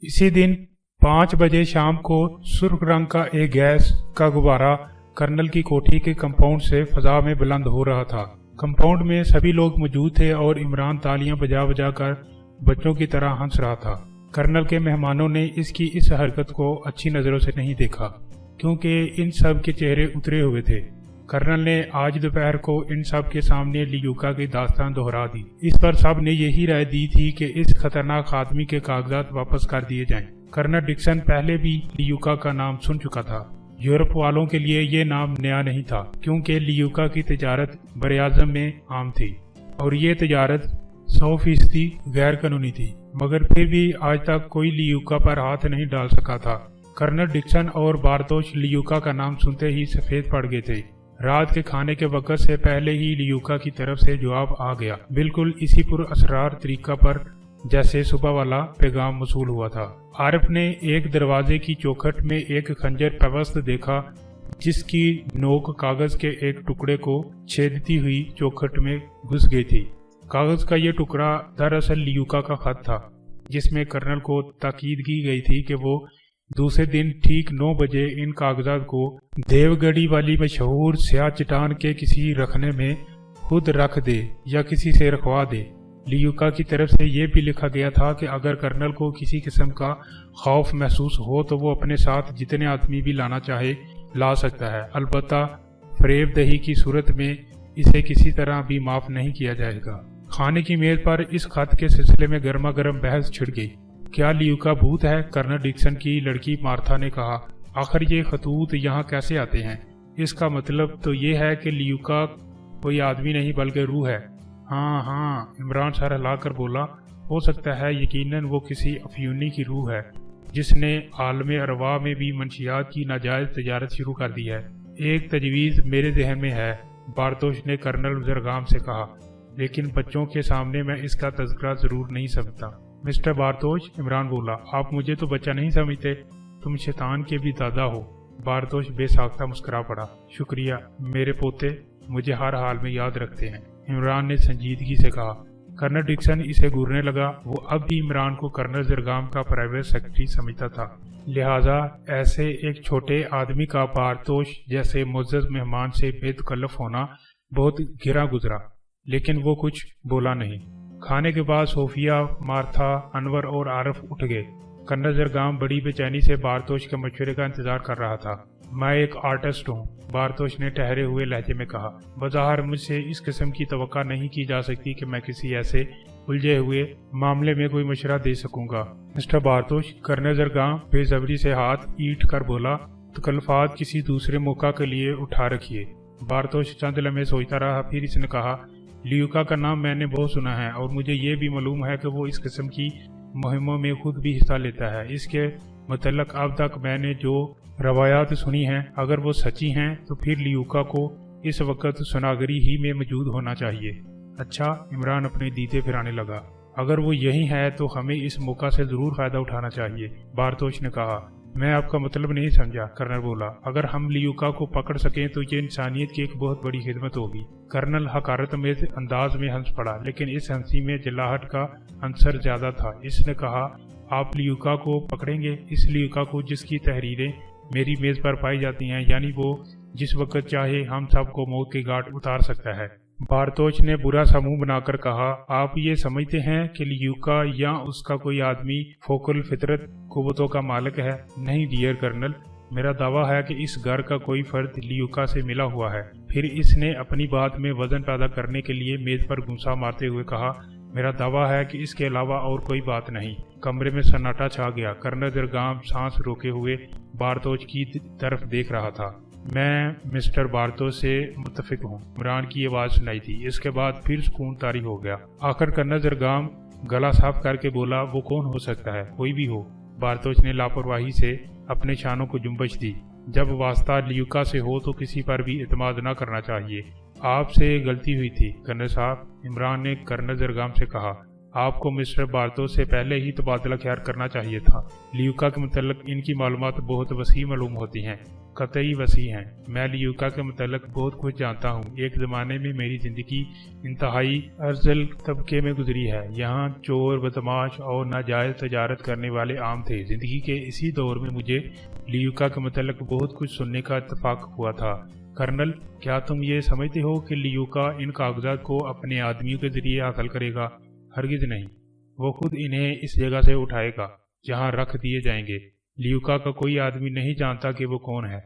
इसी दिन 5 बजे शाम को सुर्ख रंग का एक गैस का गुब्बारा कर्नल की कोठी के कंपाउंड से फजा में बुलंद हो रहा था। कंपाउंड में सभी लोग मौजूद थे और इमरान तालियां बजा बजा कर बच्चों की तरह हंस रहा था। कर्नल के मेहमानों ने इसकी इस हरकत को अच्छी नज़रों से नहीं देखा, क्योंकि इन सब के चेहरे उतरे हुए थे। कर्नल ने आज दोपहर को इन सब के सामने लियूका की दास्तान दोहरा दी। इस पर सब ने यही राय दी थी कि इस खतरनाक आदमी के कागजात वापस कर दिए जाएं। कर्नल डिक्सन पहले भी लियूका का नाम सुन चुका था। यूरोप वालों के लिए ये नाम नया नहीं था, क्योंकि लियूका की तजारत बरआज़म में आम थी और ये तजारत 100% गैर कानूनी थी, मगर फिर भी आज तक कोई लियूका पर हाथ नहीं डाल सका था। कर्नल डिक्सन और बारतोश लियूका का नाम सुनते ही सफेद पड़ गए थे। रात के खाने के वक्त से पहले ही लियूका की तरफ से जवाब आ गया, बिल्कुल इसी पुरअसरार तरीका पर जैसे सुबह वाला पैगाम मसूल हुआ था। आरिफ ने एक दरवाजे की चौखट में एक खंजर पेवस्त देखा, जिसकी नोक कागज के एक टुकड़े को छेदती हुई चौखट में घुस गई थी। कागज का ये टुकड़ा दरअसल लियूका का खत था, जिसमें कर्नल को ताकीद की गई थी कि वो दूसरे दिन ठीक 9 बजे इन कागजात को देवगढ़ी वाली मशहूर स्याह चट्टान के किसी रखने में खुद रख दे या किसी से रखवा दे। लियूका की तरफ से ये भी लिखा गया था कि अगर कर्नल को किसी किस्म का खौफ महसूस हो तो वो अपने साथ जितने आदमी भी लाना चाहे ला सकता है, अलबत्ता फरेब दही की सूरत में इसे किसी तरह भी माफ नहीं किया जाएगा। खाने की मेज पर इस खत के सिलसिले में गर्मा गर्म बहस छिड़ गई। क्या लियूका भूत है? कर्नल डिक्सन की लड़की मार्था ने कहा। आखिर ये खतूत यहाँ कैसे आते हैं? इसका मतलब तो ये है कि लियूका कोई आदमी नहीं बल्कि रूह है। हाँ, इमरान सर हिलाकर बोला। हो सकता है, यकीनन वो किसी अफयूनी की रूह है जिसने आलम अरवा में भी मंशियात की नाजायज तजारत शुरू कर दी है। एक तजवीज़ मेरे जहन में है, बारतोश ने कर्नल जरगाम से कहा, लेकिन बच्चों के सामने मैं इसका तज़किरा ज़रूर नहीं समझता। मिस्टर बारतोश, इमरान बोला, आप मुझे तो बच्चा नहीं समझते, तुम शैतान के भी दादा हो। बारतोश बेसाख्ता मुस्कुरा पड़ा। शुक्रिया मेरे पोते, मुझे हर हाल में याद रखते हैं, इमरान ने संजीदगी से कहा। कर्नल डिक्सन इसे घूरने लगा। वो अब भी इमरान को कर्नल जरगाम का प्राइवेट सेक्रेटरी समझता था, लिहाजा ऐसे एक छोटे आदमी का बारतोश जैसे मुअज़्ज़ज़ मेहमान से बेतकल्लफ होना बहुत गिरा गुजरा, लेकिन वो कुछ बोला नहीं। खाने के बाद सोफिया, मार्था, अनवर और आरिफ उठ गए। कर्नल जरगाम बड़ी बेचैनी से बारतोश के मशवरे का इंतजार कर रहा था। मैं एक आर्टिस्ट हूँ, बारतोश ने ठहरे हुए लहजे में कहा। बज़ाहिर मुझसे इस किस्म की तवक्का नहीं की जा सकती कि मैं किसी ऐसे उलझे हुए मामले में कोई मशवरा दे सकूंगा। मिस्टर बारतोश, कर्नल जरगाम बेजबरी से हाथ ईंट कर बोला, तकल्लुफ़ात किसी दूसरे मौका के लिए उठा रखिए। बारतोश चंद लम्हे सोचता रहा, फिर इसने कहा, लियूका का नाम मैंने बहुत सुना है और मुझे ये भी मालूम है कि वो इस किस्म की मुहिमों में खुद भी हिस्सा लेता है। इसके मतलब अब तक मैंने जो रवायात सुनी हैं, अगर वो सच्ची हैं तो फिर लियूका को इस वक्त सुनागरी ही में मौजूद होना चाहिए। अच्छा, इमरान अपने दीदे फिराने लगा। अगर वो यही है तो हमें इस मौका से ज़रूर फ़ायदा उठाना चाहिए, बारतोश ने कहा। मैं आपका मतलब नहीं समझा, कर्नल बोला। अगर हम लियूका को पकड़ सकें तो ये इंसानियत की एक बहुत बड़ी खिदमत होगी। कर्नल हकारत में अंदाज में हंस पड़ा, लेकिन इस हंसी में जलाहट का अंसर ज्यादा था। इसने कहा, आप लियूका को पकड़ेंगे? इस लियूका को जिसकी तहरीरें मेरी मेज पर पाई जाती हैं, यानी वो जिस वक्त चाहे हम सब को मौत के घाट उतार सकता है। बारतोश ने बुरा सा मुंह बनाकर कहा, आप ये समझते हैं कि लियूका या उसका कोई आदमी फोकल फितरत कुव्वतों का मालिक है? नहीं डियर कर्नल, मेरा दावा है कि इस घर का कोई फर्द लियूका से मिला हुआ है। फिर इसने अपनी बात में वजन पैदा करने के लिए मेज पर गुंसा मारते हुए कहा, मेरा दावा है कि इसके अलावा और कोई बात नहीं। कमरे में सन्नाटा छा गया। कर्नल जरगाम सांस रोके हुए बारतोश की तरफ देख रहा था। मैं मिस्टर बारतोश से मुत्तफिक हूँ, इमरान की आवाज़ सुनाई थी। इसके बाद फिर सुकून तारी हो गया। आखिर कर्नल जरगाम गला साफ करके बोला, वो कौन हो सकता है? कोई भी हो। बारतोश ने लापरवाही से अपने शानों को जुम्बश दी। जब वास्ता लियूका से हो तो किसी पर भी इत्मीनान न करना चाहिए। आपसे गलती हुई थी कर्नल साहब, इमरान ने कर्नल जरगाम से कहा। आपको मिस्टर बारतोश से पहले ही तबादला ख्याल करना चाहिए था। लियूका के मुतल्लिक इनकी मालूमात बहुत वसी मालूम होती हैं। कतई वसी हैं। मैं लियूका के मुतल्लिक बहुत कुछ जानता हूँ। एक ज़माने में मेरी ज़िंदगी इंतहाई अर्ज़ल तबके में गुजरी है। यहाँ चोर, बदमाश और नाजायज़ तजारत करने वाले आम थे। ज़िंदगी के इसी दौर में मुझे लियूका के मुतल्लिक बहुत कुछ सुनने का इत्तफाक हुआ था। कर्नल, क्या तुम ये समझते हो कि लियूका इन कागजात को अपने आदमियों के ज़रिए हासिल करेगा? हरगिज़ नहीं। वो खुद इन्हें इस जगह से उठाएगा जहाँ रख दिए जाएंगे। लियूका का कोई आदमी नहीं जानता कि वो कौन है,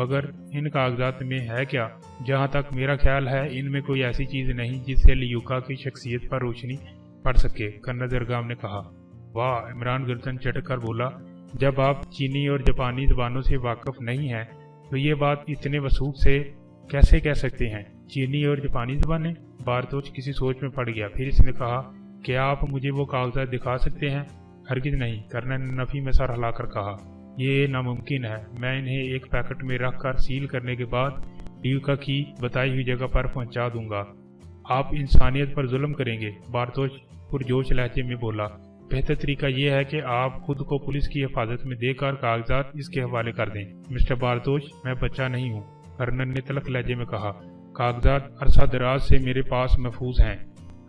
मगर इन कागजात में है क्या? जहाँ तक मेरा ख्याल है, इनमें कोई ऐसी चीज़ नहीं जिससे लियूका की शख्सियत पर रोशनी पड़ सके। कर्नल जरगाम ने कहा। वाह! इमरान गर्दन चटक कर बोला, जब आप चीनी और जापानी ज़बानों से वाकिफ नहीं हैं तो ये बात इतने वसूख से कैसे कह सकते हैं? चीनी और जापानी ज़बानें? बारतोच किसी सोच में पड़ गया। फिर इसने कहा, क्या आप मुझे वो कागजात दिखा सकते हैं? हरगिज़ नहीं। कर्नल ने नफ़ी में सर हिलाकर कहा, ये नामुमकिन है। मैं इन्हें एक पैकेट में रख कर सील करने के बाद लियूका की बताई हुई जगह पर पहुंचा दूंगा। आप इंसानियत पर जुल्म करेंगे। बारतोच पुरजोश लहजे में बोला, बेहतर तरीका यह है कि आप खुद को पुलिस की हिफाजत में देकर कागजात इसके हवाले कर दें। मिस्टर बारतोच, मैं बच्चा नहीं हूँ, कर्नल ने तलख लहजे में कहा। कागजात अरसा दराज से मेरे पास महफूज हैं।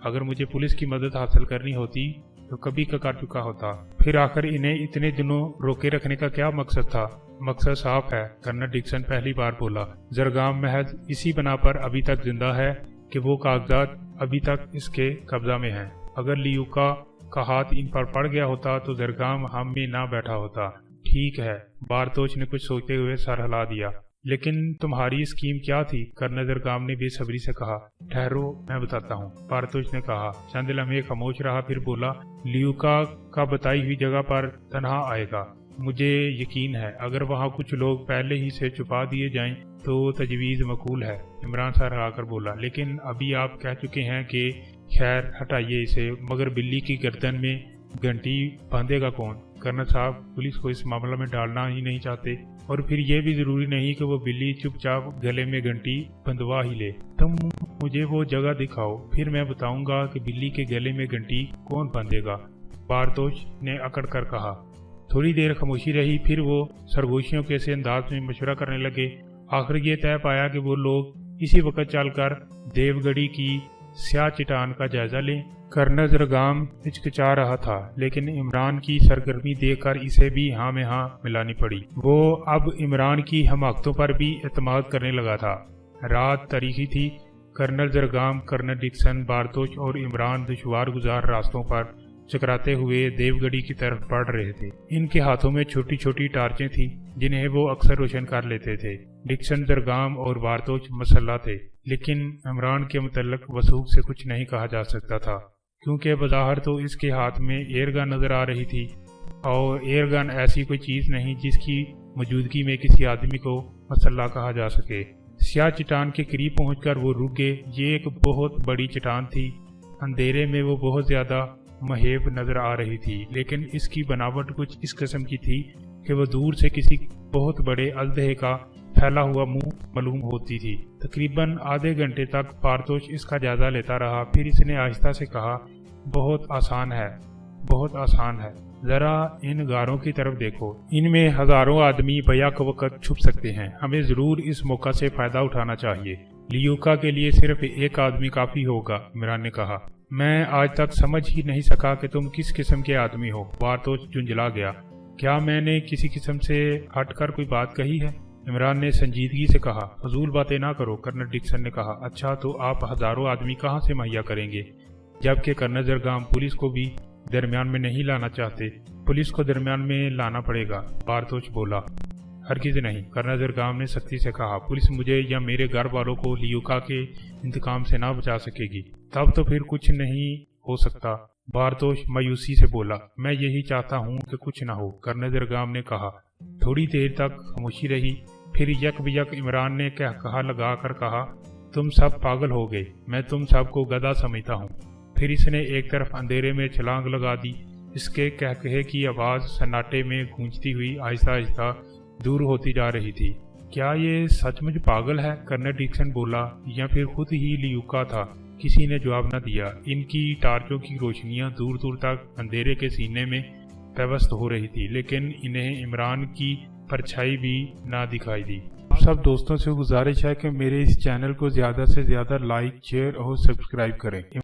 अगर मुझे पुलिस की मदद हासिल करनी होती तो कभी का कर चुका होता। फिर आखिर इन्हें इतने दिनों रोके रखने का क्या मकसद था? मकसद साफ है, कर्नल डिक्सन पहली बार बोला। जरगाम महज इसी बना पर अभी तक जिंदा है कि वो कागजात अभी तक इसके कब्जा में हैं। अगर लियूका का हाथ इन पर पड़ गया होता तो जरगाम हम में ना बैठा होता। ठीक है, बारतोच ने कुछ सोचते हुए सर हिला दिया। लेकिन तुम्हारी स्कीम क्या थी? कर्नल जरगाम ने बेसब्री से कहा। ठहरो, मैं बताता हूँ, बारतोच ने कहा। चंद लम्हे खामोश रहा, फिर बोला, लियूका का बताई हुई जगह पर तन्हा आएगा। मुझे यकीन है अगर वहाँ कुछ लोग पहले ही से छुपा दिए जाएं तो तजवीज़ मकबूल है। इमरान सर हिलाकर बोला, लेकिन अभी आप कह चुके हैं कि खैर हटाइए इसे, मगर बिल्ली की गर्दन में घंटी बांधेगा कौन? कर्नल साहब पुलिस को इस मामला में डालना ही नहीं चाहते, और फिर यह भी जरूरी नहीं कि वो बिल्ली चुपचाप गले में घंटी बंधवा ही ले। तुम मुझे वो जगह दिखाओ, फिर मैं बताऊंगा कि बिल्ली के गले में घंटी कौन बांधेगा। बारतोच ने अकड़ कर कहा। थोड़ी देर खामोशी रही, फिर वो सरगोशियों के से अंदाज में मशवरा करने लगे। आखिर ये तय पाया कि वो लोग इसी वक्त चलकर देवगढ़ी की स्याह चट्टान का जायजा लें। कर्नल जरगाम हिचकिचा रहा था, लेकिन इमरान की सरगर्मी देखकर इसे भी हाँ में हाँ मिलानी पड़ी। वो अब इमरान की हमाकतों पर भी एतमाद करने लगा था। रात तारीखी थी। कर्नल जरगाम, कर्नल डिक्सन, बारतोच और इमरान दुश्वार गुजार रास्तों पर चकराते हुए देवगढ़ी की तरफ बढ़ रहे थे। इनके हाथों में छोटी छोटी टार्चें थीं जिन्हें वो अक्सर रोशन कर लेते थे। डिक्सन, जरगाम और बारतोच मसल्ला थे, लेकिन इमरान के मुतल्लिक वसूख से कुछ नहीं कहा जा सकता था, क्योंकि बज़ाहिर तो इसके हाथ में एयरगन नजर आ रही थी, और एयरगन ऐसी कोई चीज़ नहीं जिसकी मौजूदगी में किसी आदमी को मसल्ला कहा जा सके। स्याह चट्टान के करीब पहुंचकर वो रुक गए। ये एक बहुत बड़ी चट्टान थी। अंधेरे में वो बहुत ज़्यादा महेब नजर आ रही थी, लेकिन इसकी बनावट कुछ इस किस्म की थी कि वह दूर से किसी बहुत बड़े अजदहे का फैला हुआ मुंह मालूम होती थी। तकरीबन आधे घंटे तक बारतोच इसका जायजा लेता रहा। फिर इसने आहिस्ता से कहा, बहुत आसान है, बहुत आसान है। जरा इन गारों की तरफ देखो, इनमें हजारों आदमी बयाक वक्त छुप सकते हैं। हमें जरूर इस मौका से फायदा उठाना चाहिए। लियूका के लिए सिर्फ एक आदमी काफी होगा, इमरान ने कहा। मैं आज तक समझ ही नहीं सका कि तुम किस किस्म के आदमी हो। बारतोच झुंझला गया। क्या मैंने किसी किस्म से हटकर कोई बात कही है? इमरान ने संजीदगी से कहा। फजूल बातें ना करो, कर्नल डिक्सन ने कहा। अच्छा, तो आप हजारों आदमी कहाँ से मुहैया करेंगे? जबकि कर्नल जरगाम पुलिस को भी दरमियान में नहीं लाना चाहते। पुलिस को दरमियान में लाना पड़ेगा, बारतोच बोला। हरगिज़ नहीं, कर्नल जरगाम ने सख्ती से कहा। पुलिस मुझे या मेरे घर वालों को लियूका के इंतकाम से ना बचा सकेगी। तब तो फिर कुछ नहीं हो सकता, बारतोच मायूसी से बोला। मैं यही चाहता हूँ कि कुछ ना हो, कर्नल जरगाम ने कहा। थोड़ी देर तक खामोशी रही, फिर यक बियक इमरान ने कहा लगा कर कहा, तुम सब पागल हो गए। मैं तुम सबको गधा समझता हूँ। फिर इसने एक तरफ अंधेरे में छलांग लगा दी। इसके कहकहे की आवाज़ सन्नाटे में गूंजती हुई आहिस्ता आहिस्ता दूर होती जा रही थी। क्या ये सचमुच पागल है? कर्नल डिक्सन बोला, या फिर खुद ही लियूका था? किसी ने जवाब न दिया। इनकी टार्चों की रोशनियां दूर दूर तक अंधेरे के सीने में पेवस्त हो रही थी, लेकिन इन्हें इमरान की परछाई भी ना दिखाई दी। आप सब दोस्तों से गुजारिश है कि मेरे इस चैनल को ज़्यादा से ज़्यादा लाइक, शेयर और सब्सक्राइब करें।